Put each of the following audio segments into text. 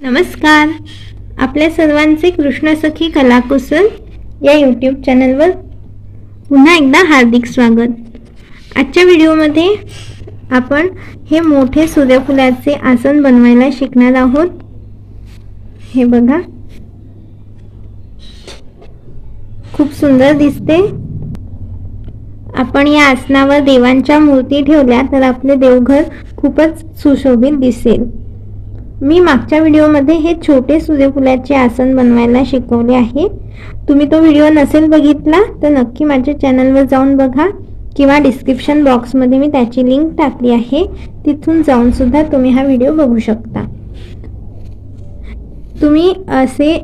नमस्कार. आपल्या सर्वांचे कृष्णसखी कलाकुसर या यूट्यूब चॅनलवर पुन्हा एकदा हार्दिक स्वागत. आजच्या व्हिडिओमध्ये आपण हे मोठे सूर्यफुलाचे आसन बनवायला शिकणार आहोत. हे बघा, खूप सुंदर दिसते. आपण या आसनावर देवांच्या मूर्ती ठेवल्या तर आपले देवघर खूपच सुशोभित दिसेल. मी मागच्या व्हिडिओमध्ये हे छोटे सूर्यफुलाचे आसन बनवायला शिकवले आहे. तुम्ही तो व्हिडिओ नसेल बघितला तर नक्की माझ्या चॅनलवर जाऊन बघा किंवा डिस्क्रिप्शन बॉक्समध्ये मी त्याची लिंक टाकली आहे, तिथून जाऊन सुद्धा तुम्ही हा व्हिडिओ बघू शकता. तुम्ही असे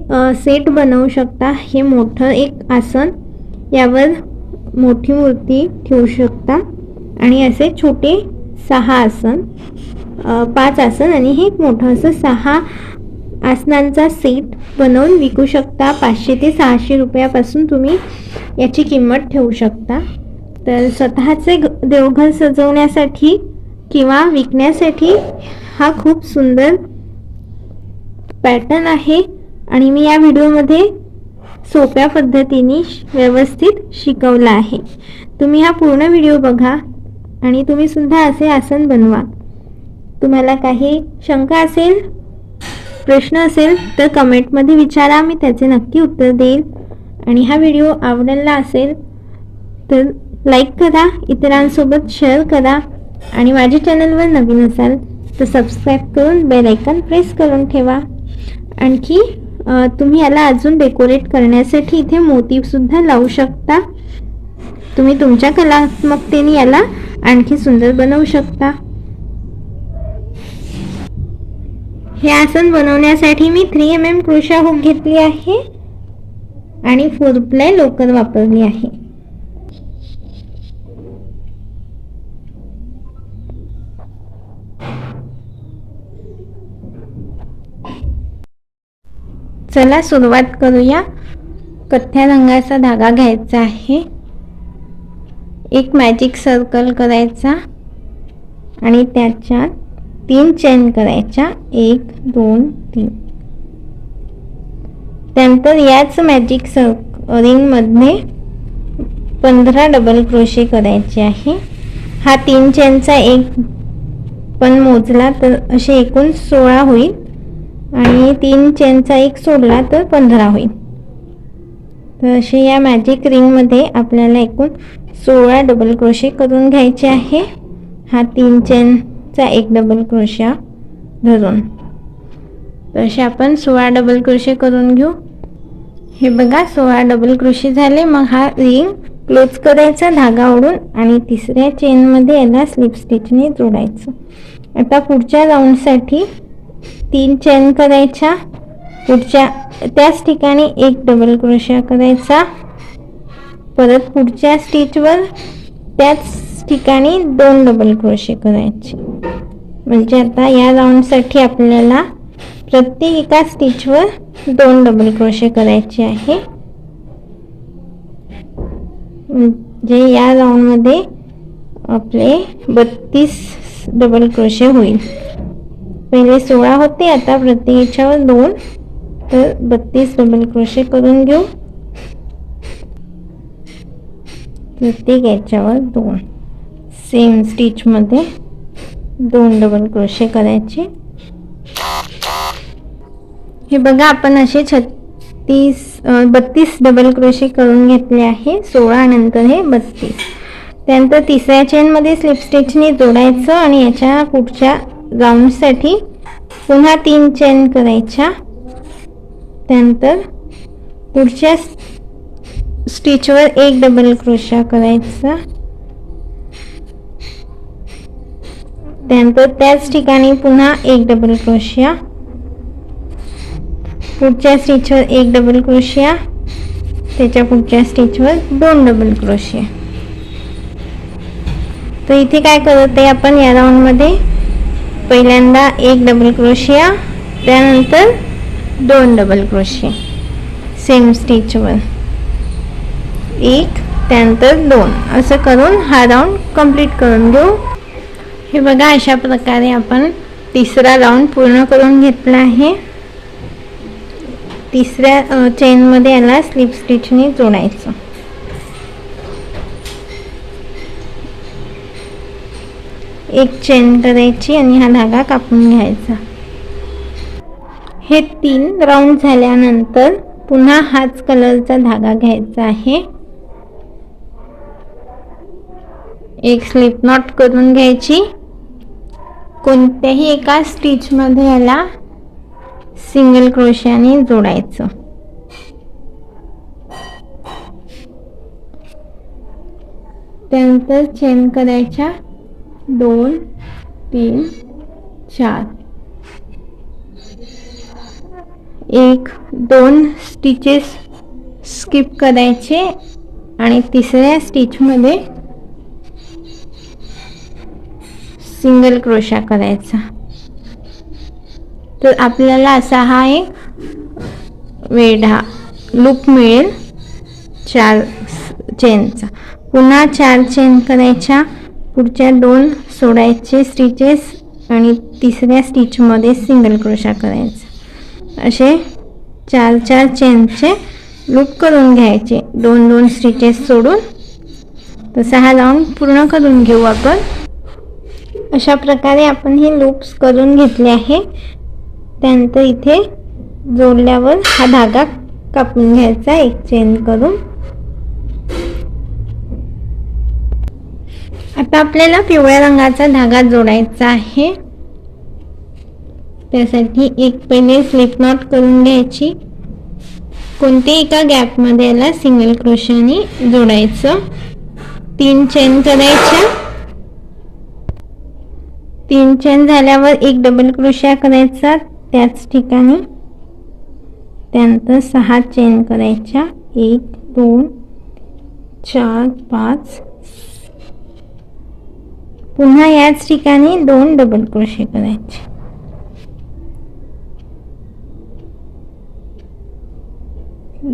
सेट बनवू शकता. हे मोठं एक आसन, यावर मोठी मूर्ती ठेवू शकता आणि असे छोटे 6 आसन, 5 आसन आणि हे एक मोठं असं 6 आसनांचा सेट बनवून विकू शकता. 500 ते 600 रुपयापासून तुम्ही याची किंमत ठेवू शकता. तर स्वतःचे देवघर सजवण्यासाठी किंवा विकण्यासाठी हा खूप सुंदर पॅटर्न आहे आणि मी या व्हिडिओमध्ये सोप्या पद्धतीने व्यवस्थित शिकवला आहे. तुम्ही हा पूर्ण व्हिडिओ बघा आणि तुम्ही सुद्धा असे आसन बनवा. तुम्हाला काही शंका असेल, प्रश्न असेल तर कमेंटमध्ये विचारा, मी त्याचे नक्की उत्तर देईल. आणि हा व्हिडिओ आवडला असेल तर लाईक करा, इतरांसोबत शेअर करा आणि माझ्या चॅनलवर नवीन असाल तर सबस्क्राईब करून बेल आयकॉन प्रेस करून ठेवा. आणखी तुम्ही याला अजून डेकोरेट करण्यासाठी इथे मोतीसुद्धा लावू शकता. तुम्ही तुमच्या कलात्मकतेने याला आणखी सुंदर बनवू शकता. हे आसन बनवण्यासाठी मी 3mm क्रोशा हुक घेतली आहे आणि 4 प्लाय लोकर वापरली आहे. चला सुरुवात करूया. कथ्या रंगाचा धागा घ्यायचा आहे, एक मॅजिक सर्कल करायचा आणि त्याच्यात 3 चेन करायच्या, 1 2 3. त्यानंतर याच मॅजिक रिंग मध्ये 15 डबल क्रोशे करायचे आहे. हा 3 चेनचा एक पण मोजला तर असे एकूण 16 होईल आणि 3 चेनचा एक सोडला तर 15 होईल. तर असे या मॅजिक रिंग मध्ये आपल्याला एकूण 16 डबल क्रोशे करून घ्यायचे आहे. हा 3 चेनचा एक डबल क्रोशा धरून तसे आपण 16 डबल क्रोशे करून घेऊ. हे बघा, 16 डबल क्रोशे झाले. मग हा रिंग क्लोज करायचा धागा ओढून आणि तिसऱ्या चेन मध्ये याला स्लिप स्टिचने जोडायचं. आता पुढच्या राऊंड साठी 3 चेन करायच्या, पुढच्या त्याच ठिकाणी एक डबल क्रोशा करायचा, परत पुढच्या स्टिचवर त्याच ठिकाणी 2 डबल क्रोशे करायचे. म्हणजे आता या राऊंड साठी आपल्याला प्रत्येक एका स्टिचवर 2 डबल क्रोशे करायचे आहे. म्हणजे या राऊंड मध्ये आपले 32 डबल क्रोशे होईल. पहिले 16 होते, आता प्रत्येक याच्यावर 2, तर 32 डबल क्रोशे करून घेऊ. प्रत्येक याच्यावर 2 सेम स्टिच मध्ये 2 डबल क्रोशे करायचे. हे बघा, आपण असे 32 डबल क्रोशे करून घेतले आहे. 16 नंतर हे 32. त्यानंतर तिसऱ्या चेन मध्ये स्लिप स्टिचने जोडायचं आणि याच्या पुढच्या राऊंड साठी पुन्हा 3 चेन करायच्या. त्यानंतर पुढच्या स्टिचवर एक डबल क्रोशा करायचा. त्यानंतर त्याच ठिकाणी पुन्हा एक डबल क्रोशिया, पुढच्या स्टिचवर एक डबल क्रोशिया, त्याच्या पुढच्या स्टिचवर 2 डबल क्रोशिया. तर इथे काय करत आहे आपण या राऊंड मध्ये, पहिल्यांदा एक डबल क्रोशिया, त्यानंतर 2 डबल क्रोशिया सेम स्टिचवर, एक त्यानंतर 2, असं करून हा राऊंड कंप्लीट करून घेऊ. हे बघा, अशा प्रकारे आपण तिसरा राऊंड पूर्ण करून घेतला आहे. तिसऱ्या चेनमध्ये याला स्लिप स्टिचने जोडायचं. एक चेन करायची आणि हा धागा कापून घ्यायचा. हे 3 राऊंड झाल्यानंतर पुन्हा हाच कलरचा धागा घ्यायचा आहे. एक स्लिप नॉट करून घ्यायची. कोणत्याही एका स्टिच मध्ये याला सिंगल क्रोशाने जोडायचं. त्यानंतर चेन करायच्या 2 3 4. 1-2 स्टिचेस स्किप करायचे आणि तिसऱ्या स्टिच मध्ये सिंगल क्रोशा करायचा. तर आपल्याला असा हा एक वेढा लूप मिळेल 4 चेनचा. पुन्हा 4 चेन करायच्या. पुढच्या 2 सोडायचे स्टिचेस आणि तिसऱ्या स्टिच मध्ये सिंगल क्रोशा करायचा. असे 4 चेनचे लूप करून घ्यायचे 2 स्टिचेस सोडून. तसा हा राऊंड पूर्ण करून घेऊ आपण. अशा प्रकारे आपण हे लूप्स करून घेतले आहे. त्यानंतर इथे जोडल्यावर हा धागा कापून घ्यायचा एक चेन करून. आता आपल्याला पिवळ्या रंगाचा धागा जोडायचा आहे. त्यासाठी एक पहिले स्लिप नॉट करून घ्यायची. कोणत्याही एका गॅप मध्ये याला सिंगल क्रोशाने जोडायचं. 3 चेन करायच्या. 3 चेन झाल्यावर एक डबल क्रोशा करायचा त्याच ठिकाणी. त्यानंतर 6 चेन करायच्या. 1 2 4 5. पुन्हा याच ठिकाणी 2 डबल क्रोशे करायचे.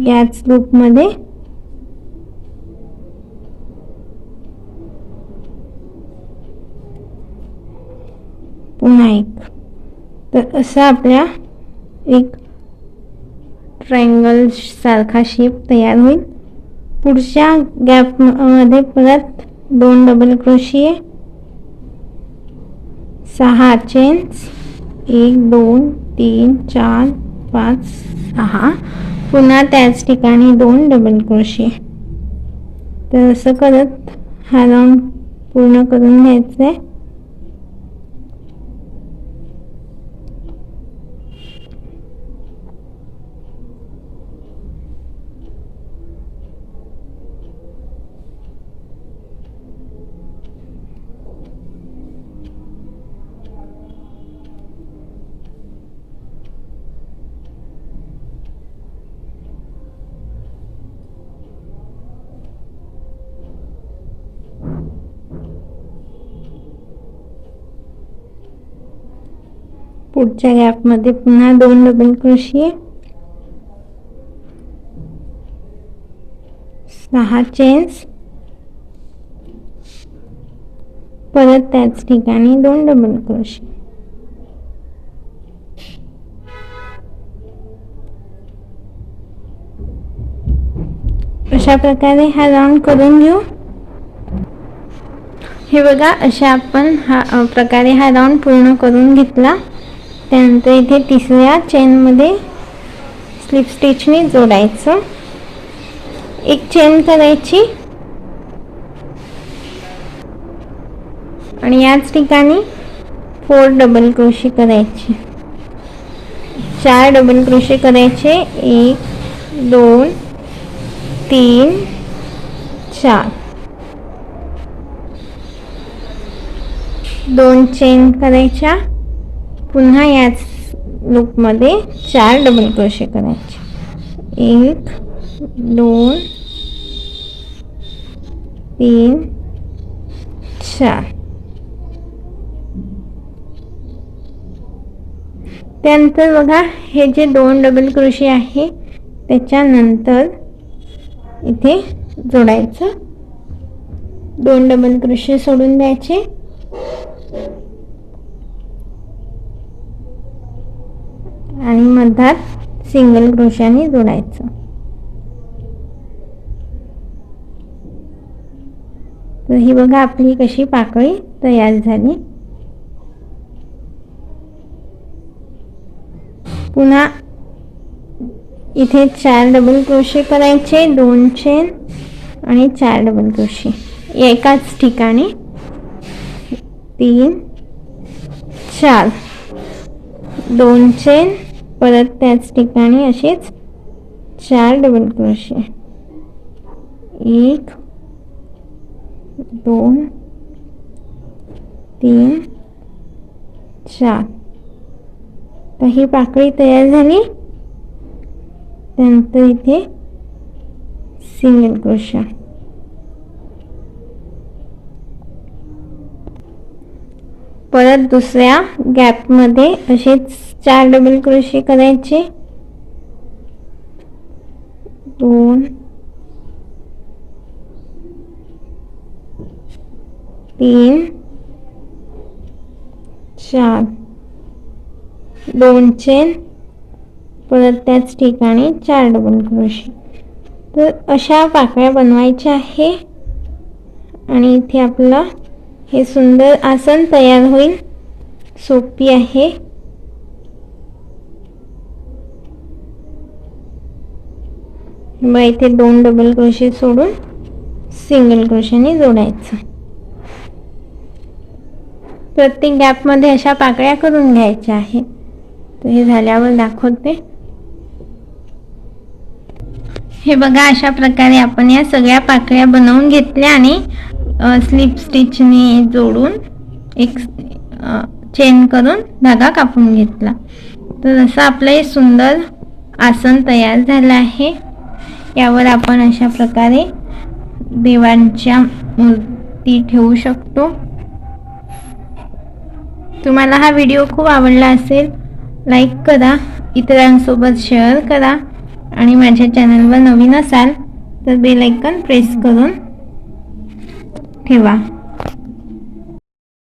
याच लूप मध्ये पुन्हा एक. तर असा आपला एक ट्रायंगल सारखा शेप तयार होईल. पुढच्या गॅप मध्ये परत 2 डबल क्रोशिये, 6 चेन्स, 1 2 3 4 5 6. पुन्हा त्याच ठिकाणी 2 डबल क्रोशिये. तर असं करत हा राऊंड पूर्ण करून घ्यायचा आहे. पुढच्या गॅप मध्ये पुन्हा 2 डबल क्रोशिये, 6 चेन्स, परत त्याच ठिकाणी 2 डबल क्रोशिये. अशा प्रकारे हा राऊंड करून घेऊ. हे बघा अशा आपण प्रकारे हा राऊंड पूर्ण करून घेतला. त्यानंतर इथे तिसऱ्या चेन मध्ये स्लिप स्टिचने जोडायचं. एक चेन करायची आणि याच ठिकाणी 4 डबल क्रोशे करायचे. 4 डबल क्रोशे करायचे. 1 2 3 4. 2 चेन करायच्या. पुन्हा याच लूप मध्ये 4 डबल क्रोशे करायचे. 1 2 3 4. त्यानंतर बघा हे जे 2 डबल क्रोशे आहे त्याच्यानंतर इथे जोडायचं. 2 डबल क्रोशे सोडून द्यायचे आणि मधात सिंगल क्रोशाने जोडायचं. तर ही बघा आपली कशी पाकळी तयार झाली. पुन्हा इथे 4 डबल क्रोशे करायचे, 2 चेन आणि 4 डबल क्रोशे एकाच ठिकाणी. 3 4 2 चेन, परत त्याच ठिकाणी असेच 4 डबल क्रोशे. 1 2 3 4. तर ही पाकळी तयार झाली. त्यानंतर इथे सिंगल क्रोशा. परत दुसऱ्या गॅप मध्ये असेच 4 डबल क्रोशे करायचे. 2 3 4 2 चेन, परत त्याच ठिकाणी 4 डबल क्रोशे. तर अशा पाकळ्या बनवायच्या आहे आणि इथे आपलं हे सुंदर आसन तयार होईल. सोपी आहे. मग इथे 2 डबल क्रोशे सोडून सिंगल क्रोशाने जोडायचं. प्रत्येक गॅप मध्ये अशा पाकळ्या करून घ्यायच्या आहे. तर हे झाल्यावर दाखवते. हे बघा अशा प्रकारे आपण या सगळ्या पाकळ्या बनवून घेतल्या आणि स्लिप स्टिचने जोडून एक चेन करून धागा कापून घेतला. तर असं आपलं हे सुंदर आसन तयार झालं आहे. यावर आपण अशा प्रकारे देवांच्या मूर्ती ठेवू शकतो. तुम्हाला हा व्हिडिओ खूप आवडला असेल, लाईक करा, इतरांसोबत शेअर करा आणि माझ्या चॅनलवर नवीन असाल तर बेल आयकॉन प्रेस करून ठेवा.